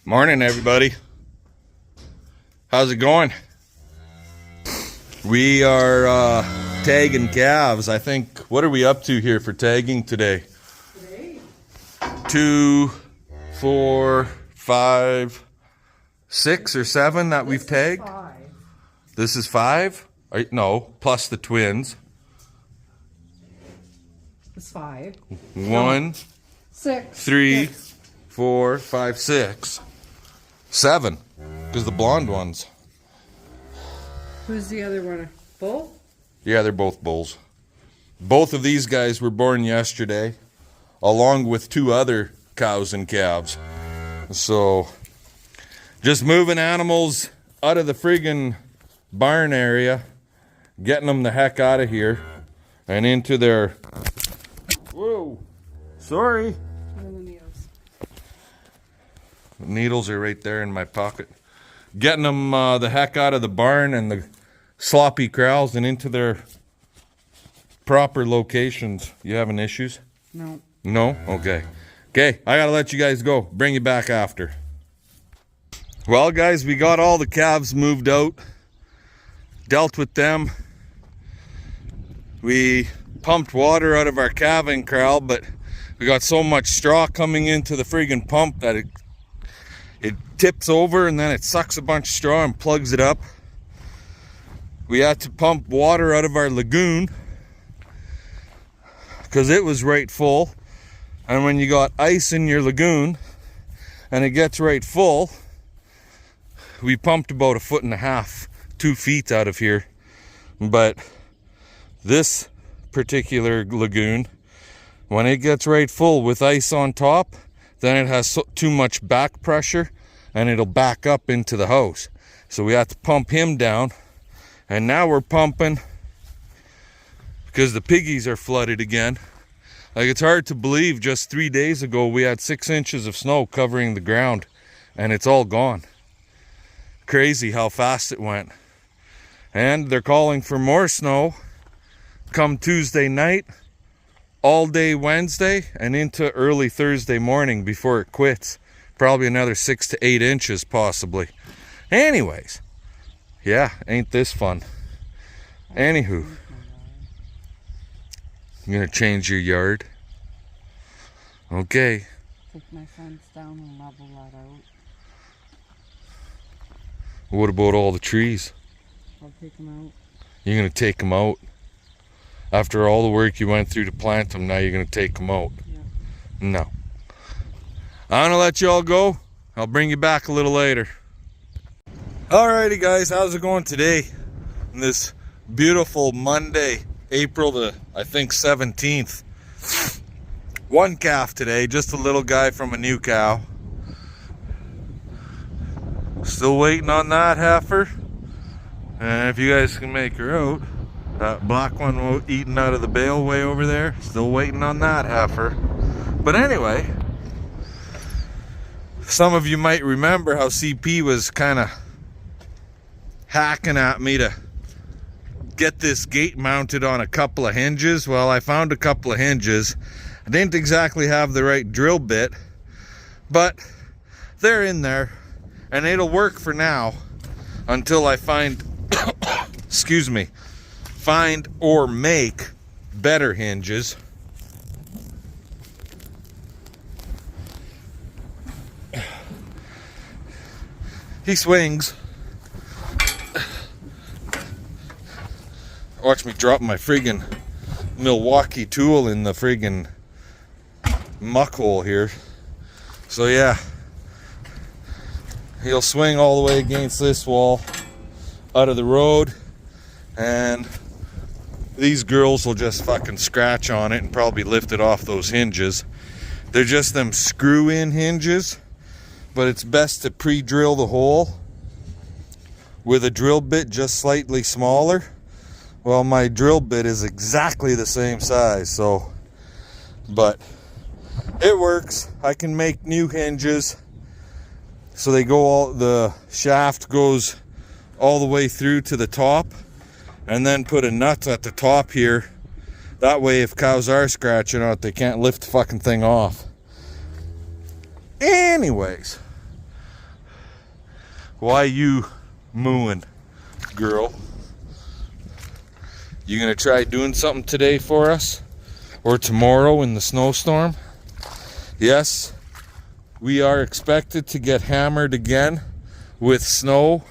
Morning, everybody. How's it going? We are tagging calves. I think, what are we up to here for tagging today? 2, 4, 5, 6 or 7 that we've tagged. This is 5? No, plus the twins. It's 5. 1, 6, 3, 4, 5, 6, 7. Because the blonde ones. Who's the other one? Bull? Yeah, they're both bulls. Both of these guys were born yesterday, along with 2 other cows and calves. So, just moving animals out of the friggin' barn area, getting them the heck out of here, and into their... Whoa! Sorry! The needles are right there in my pocket. Getting them the heck out of the barn and the sloppy corrals and into their proper locations. You having issues? No. No? Okay. Okay, I gotta let you guys go. Bring you back after. Well, guys, we got all the calves moved out. Dealt with them. We pumped water out of our calving corral, but we got so much straw coming into the friggin' pump that it tips over and then it sucks a bunch of straw and plugs it up. We had to pump water out of our lagoon because it was right full. And when you got ice in your lagoon and it gets right full, we pumped about 1.5 feet, 2 feet out of here. But this particular lagoon, when it gets right full with ice on top, then it has too much back pressure and it'll back up into the house. So we have to pump him down. And now we're pumping because the piggies are flooded again. Like, it's hard to believe just 3 days ago we had 6 inches of snow covering the ground and it's all gone. Crazy how fast it went. And they're calling for more snow come Tuesday night, all day Wednesday, and into early Thursday morning before it quits. Probably another 6 to 8 inches possibly. Anyways, yeah, ain't this fun. Anywho, you gonna change your yard? Okay. Take my fence down and level that out. What about all the trees? I'll take them out. You're gonna take them out? After all the work you went through to plant them, now you're gonna take them out? Yeah. No. I'm gonna let you all go. I'll bring you back a little later. Alrighty, guys, how's it going today? On this beautiful Monday, April the, I think, 17th. 1 calf today, just a little guy from a new cow. Still waiting on that heifer. And if you guys can make her out, that black one eating out of the bale way over there, still waiting on that heifer. But anyway, some of you might remember how CP was kind of hacking at me to get this gate mounted on a couple of hinges. Well, I found a couple of hinges. I didn't exactly have the right drill bit, but they're in there and it'll work for now until I find excuse me, find or make better hinges. He swings. Watch me drop my friggin' Milwaukee tool in the friggin' muck hole here. So yeah, he'll swing all the way against this wall out of the road, and these girls will just fucking scratch on it and probably lift it off those hinges. They're just them screw-in hinges, but it's best to pre-drill the hole with a drill bit just slightly smaller. Well, my drill bit is exactly the same size, so, but it works. I can make new hinges so they go all, the shaft goes all the way through to the top, and then put a nut at the top here. That way, if cows are scratching out, they can't lift the fucking thing off. Anyways, Why you mooing, girl? You gonna try doing something today for us? Or tomorrow in the snowstorm? Yes, we are expected to get hammered again with snow,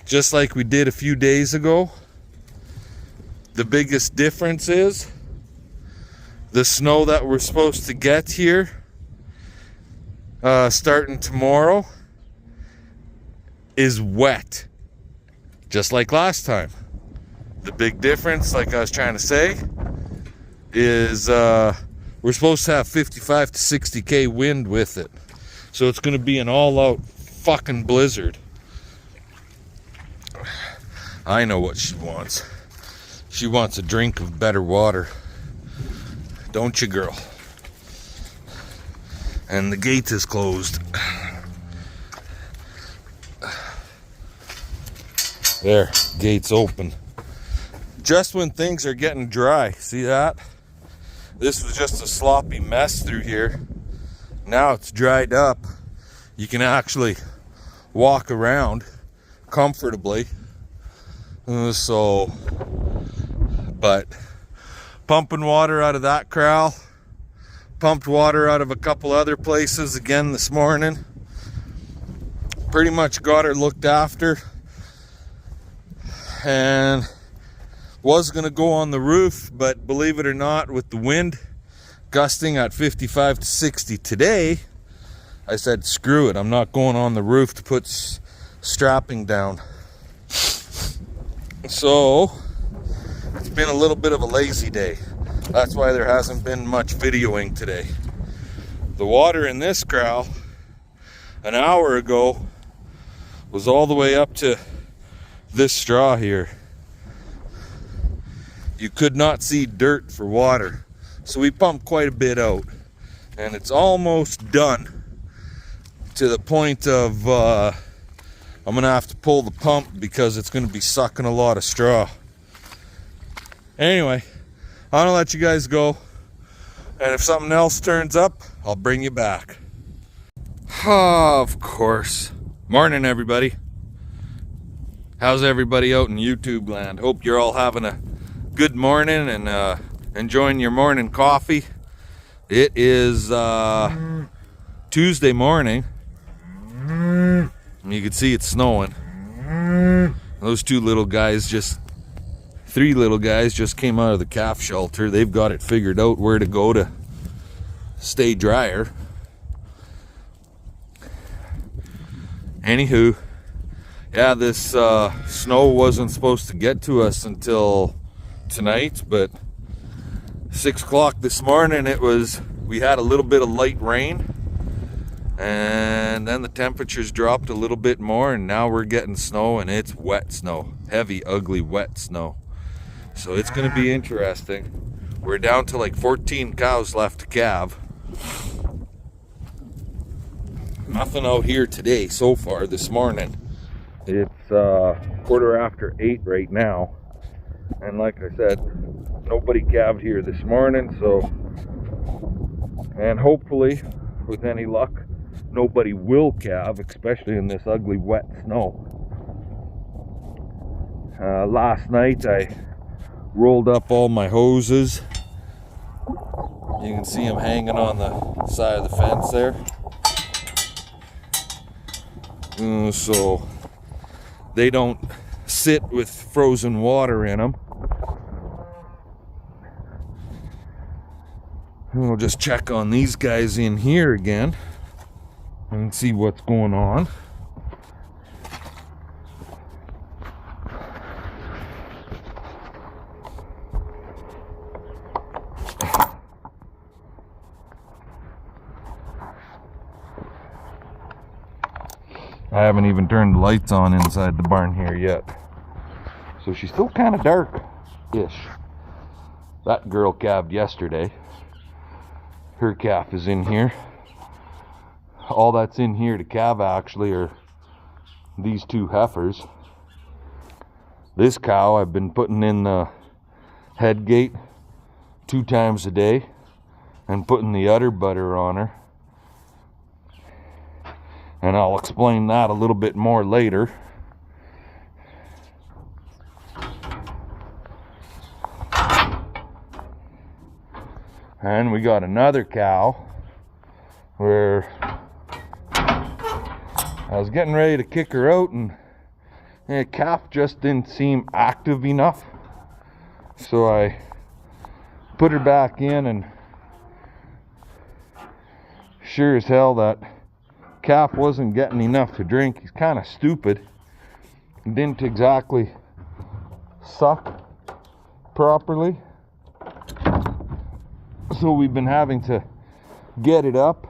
just like we did a few days ago. The biggest difference is the snow that we're supposed to get here starting tomorrow is wet, just like last time. The big difference, like I was trying to say, is we're supposed to have 55 to 60k wind with it. So it's going to be an all-out fucking blizzard. I know what she wants. She wants a drink of better water. Don't you, girl? And the gate is closed. There, gate's open. Just when things are getting dry. See that? This was just a sloppy mess through here. Now it's dried up. You can actually walk around comfortably. But pumping water out of that corral, pumped water out of a couple other places again this morning. Pretty much got her looked after. And was gonna go on the roof, but believe it or not, with the wind gusting at 55 to 60 today, I said, screw it, I'm not going on the roof to put strapping down. So it's been a little bit of a lazy day. That's why there hasn't been much videoing today. The water in this corral an hour ago was all the way up to this straw here. You could not see dirt for water. So we pumped quite a bit out. And it's almost done to the point of I'm going to have to pull the pump because it's going to be sucking a lot of straw. Anyway, I'm going to let you guys go. And if something else turns up, I'll bring you back. Of course. Morning, everybody. How's everybody out in YouTube land? Hope you're all having a good morning and enjoying your morning coffee. It is Tuesday morning. You can see it's snowing. Those three little guys just came out of the calf shelter. They've got it figured out where to go to stay drier. Anywho, yeah, this snow wasn't supposed to get to us until tonight, but 6 o'clock this morning we had a little bit of light rain, and then the temperatures dropped a little bit more, and now we're getting snow, and it's wet snow, heavy, ugly, wet snow. So it's going to be interesting. We're down to like 14 cows left to calve. Nothing out here today so far this morning. It's 8:15 right now, and like I said, nobody calved here this morning, so, and hopefully with any luck nobody will calve, especially in this ugly wet snow. Last night I rolled up all my hoses. You can see them hanging on the side of the fence there. So they don't sit with frozen water in them. And we'll just check on these guys in here again and see what's going on. I haven't even turned the lights on inside the barn here yet. So she's still kind of dark-ish. That girl calved yesterday. Her calf is in here. All that's in here to calve actually are these two heifers. This cow I've been putting in the head gate 2 times a day and putting the udder butter on her. And I'll explain that a little bit more later. And we got another cow where I was getting ready to kick her out, and the calf just didn't seem active enough. So I put her back in, and sure as hell that calf wasn't getting enough to drink. He's kind of stupid. He didn't exactly suck properly. So we've been having to get it up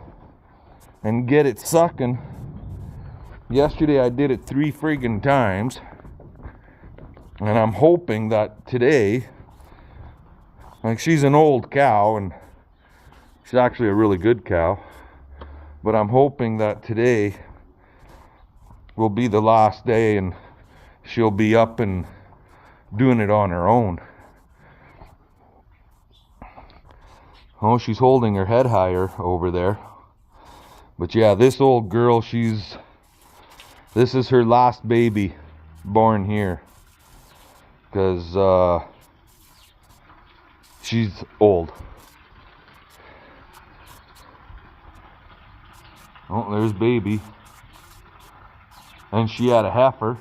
and get it sucking. Yesterday I did it 3 friggin' times, and I'm hoping that today, like, she's an old cow and she's actually a really good cow, but I'm hoping that today will be the last day and she'll be up and doing it on her own. Oh, she's holding her head higher over there. But yeah, this old girl, this is her last baby born here. Because she's old. Oh, there's baby. And she had a heifer.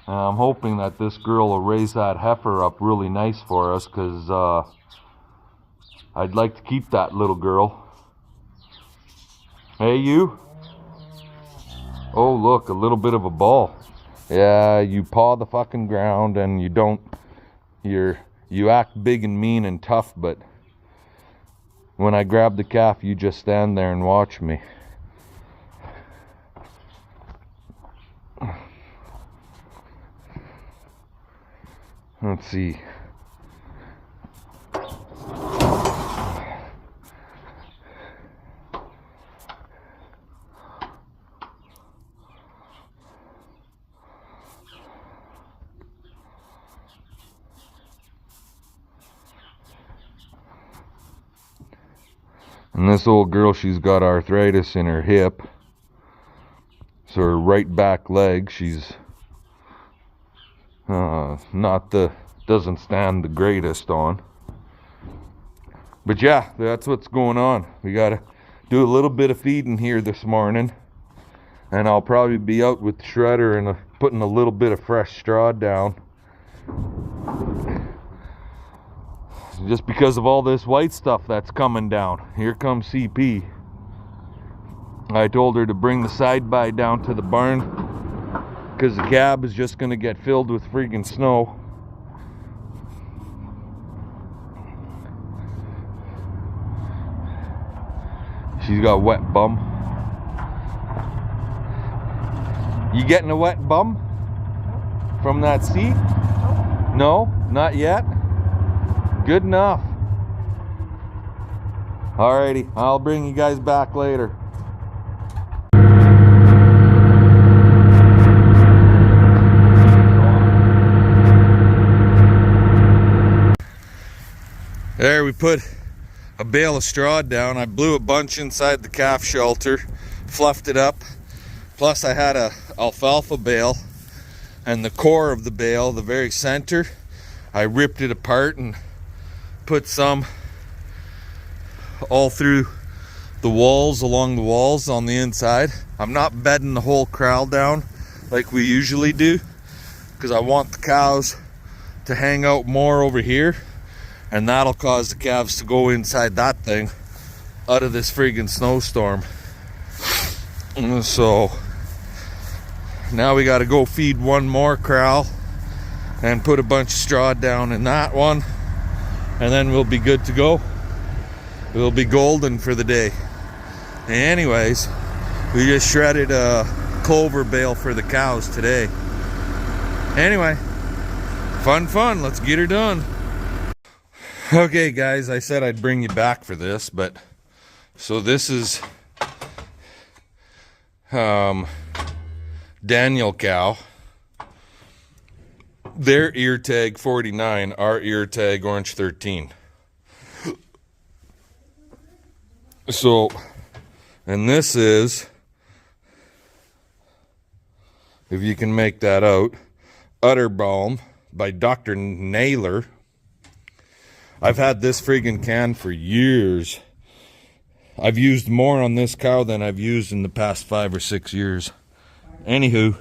And I'm hoping that this girl will raise that heifer up really nice for us, because I'd like to keep that little girl. Hey, you? Oh, look, a little bit of a ball. Yeah, you paw the fucking ground and you act big and mean and tough, but when I grab the calf, you just stand there and watch me. Let's see. And this old girl, she's got arthritis in her hip. So her right back leg, she's doesn't stand the greatest on. But yeah, that's what's going on. We gotta do a little bit of feeding here this morning. And I'll probably be out with the shredder and putting a little bit of fresh straw down. Just because of all this white stuff that's coming down. Here comes CP. I told her to bring the side by down to the barn, because the cab is just going to get filled with freaking snow. She's got a wet bum. You getting a wet bum from that seat? No, not yet. Good enough. Alrighty, I'll bring you guys back later. There, we put a bale of straw down. I blew a bunch inside the calf shelter, fluffed it up. Plus I had a alfalfa bale, and the core of the bale, the very center, I ripped it apart and put some all through the walls, along the walls on the inside. I'm not bedding the whole corral down like we usually do, because I want the cows to hang out more over here, and that'll cause the calves to go inside that thing out of this friggin' snowstorm. So now we got to go feed one more corral and put a bunch of straw down in that one, and then we'll be good to go. We'll be golden for the day. Anyways, we just shredded a clover bale for the cows today. Anyway, fun, let's get her done. Okay guys, I said I'd bring you back for this, but so this is Daniel cow. Their ear tag 49, our ear tag orange 13. So, and this is if you can make that out. Udder Balm by Dr. Naylor. I've had this friggin' can for years. I've used more on this cow than I've used in the past 5 or 6 years. Anywho,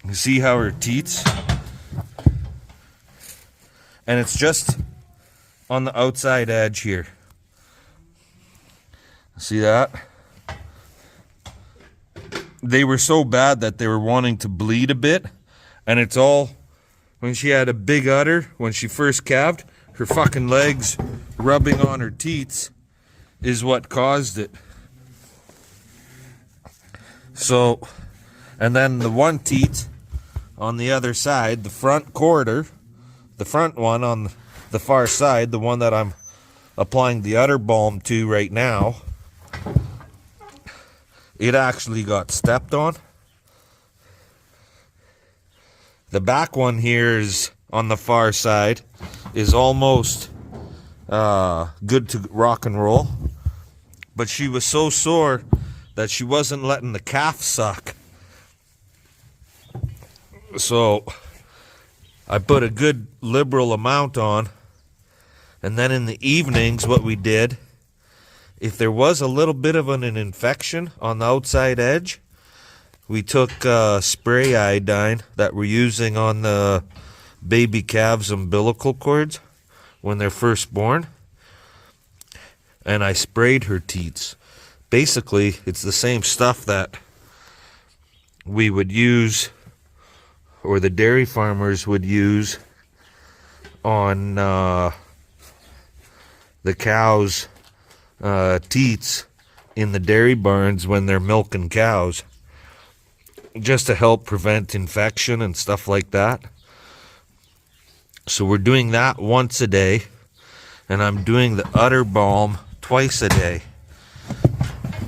you see how her teats, and it's just on the outside edge here. See that? They were so bad that they were wanting to bleed a bit, and it's all when she had a big udder when she first calved. Her fucking legs rubbing on her teats is what caused it. So, and then the one teat on the other side, the front quarter, the front one on the far side, the one that I'm applying the udder balm to right now, it actually got stepped on. The back one here is on the far side, is almost good to rock and roll, but she was so sore that she wasn't letting the calf suck. So I put a good liberal amount on, and then in the evenings what we did, if there was a little bit of an infection on the outside edge, we took spray iodine that we're using on the baby calves' umbilical cords when they're first born, and I sprayed her teats. Basically, it's the same stuff that we would use, or the dairy farmers would use, on the cows' teats in the dairy barns when they're milking cows, just to help prevent infection and stuff like that. So we're doing that once a day, and I'm doing the udder balm twice a day.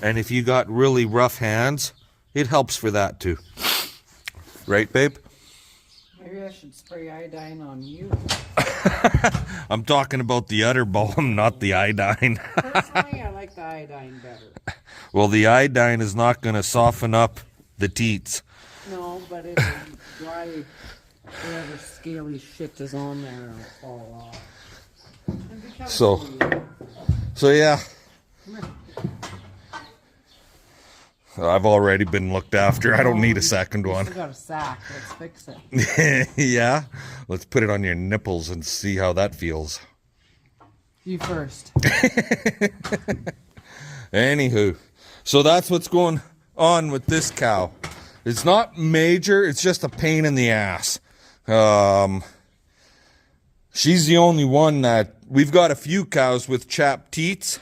And if you got really rough hands, it helps for that too. Right, babe? Maybe I should spray iodine on you. I'm talking about the udder balm, not the iodine. Personally, I like the iodine better. Well, the iodine is not going to soften up the teats. No, but it'll dry whatever scaly shit is on there and it'll fall off. And become So yeah. I've already been looked after. I don't need a second one. You got a sack. Let's fix it. Yeah. Let's put it on your nipples and see how that feels. You first. Anywho, so that's what's going on with this cow. It's not major. It's just a pain in the ass. She's the only one that, we've got a few cows with chapped teats,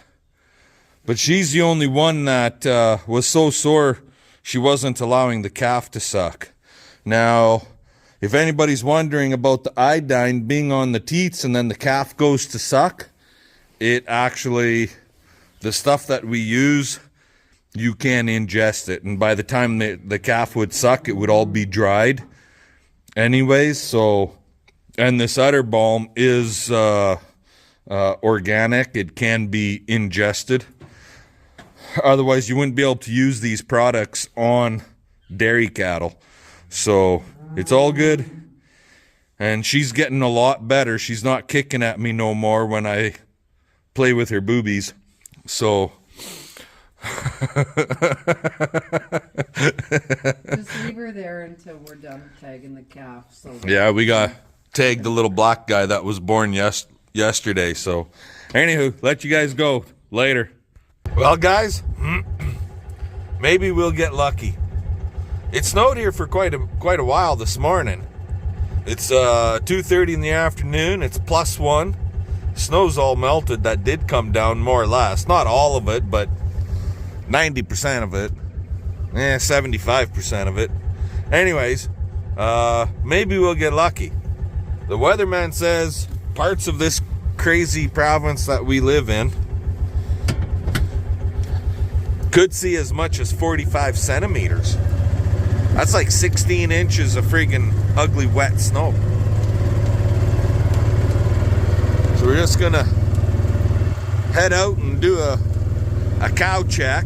but she's the only one that was so sore she wasn't allowing the calf to suck. Now, if anybody's wondering about the iodine being on the teats and then the calf goes to suck, it actually, the stuff that we use, you can ingest it. And by the time the calf would suck, it would all be dried anyways. So, and this udder balm is organic. It can be ingested. Otherwise, you wouldn't be able to use these products on dairy cattle. So, it's all good. And she's getting a lot better. She's not kicking at me no more when I play with her boobies. So, Just leave her there until we're done tagging the calf. So yeah, we got tagged the little black guy that was born yesterday. So, anywho, let you guys go. Later. Well, guys, maybe we'll get lucky. It snowed here for quite a while this morning. It's 2:30 in the afternoon. It's +1. Snow's all melted. That did come down more or less. Not all of it, but 90% of it. 75% of it. Anyways, maybe we'll get lucky. The weatherman says parts of this crazy province that we live in could see as much as 45 centimeters. That's like 16 inches of friggin' ugly wet snow. So we're just gonna head out and do a cow check.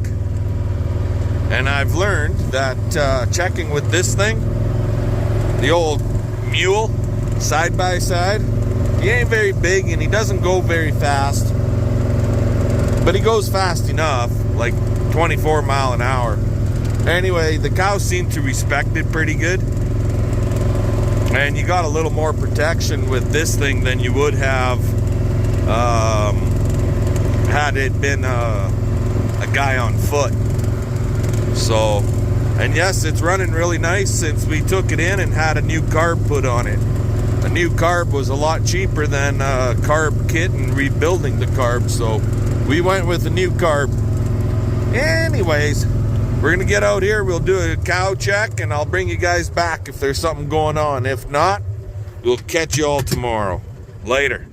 And I've learned that checking with this thing, the old mule, side by side, he ain't very big and he doesn't go very fast, but he goes fast enough, like 24 mile an hour. Anyway, the cows seem to respect it pretty good, and you got a little more protection with this thing than you would have had it been a guy on foot. So, and yes, it's running really nice since we took it in and had a new carb put on it. A new carb was a lot cheaper than a carb kit and rebuilding the carb, so we went with a new carb. Anyways, we're gonna get out here, we'll do a cow check, and I'll bring you guys back if there's something going on. If not, we'll catch you all tomorrow. Later.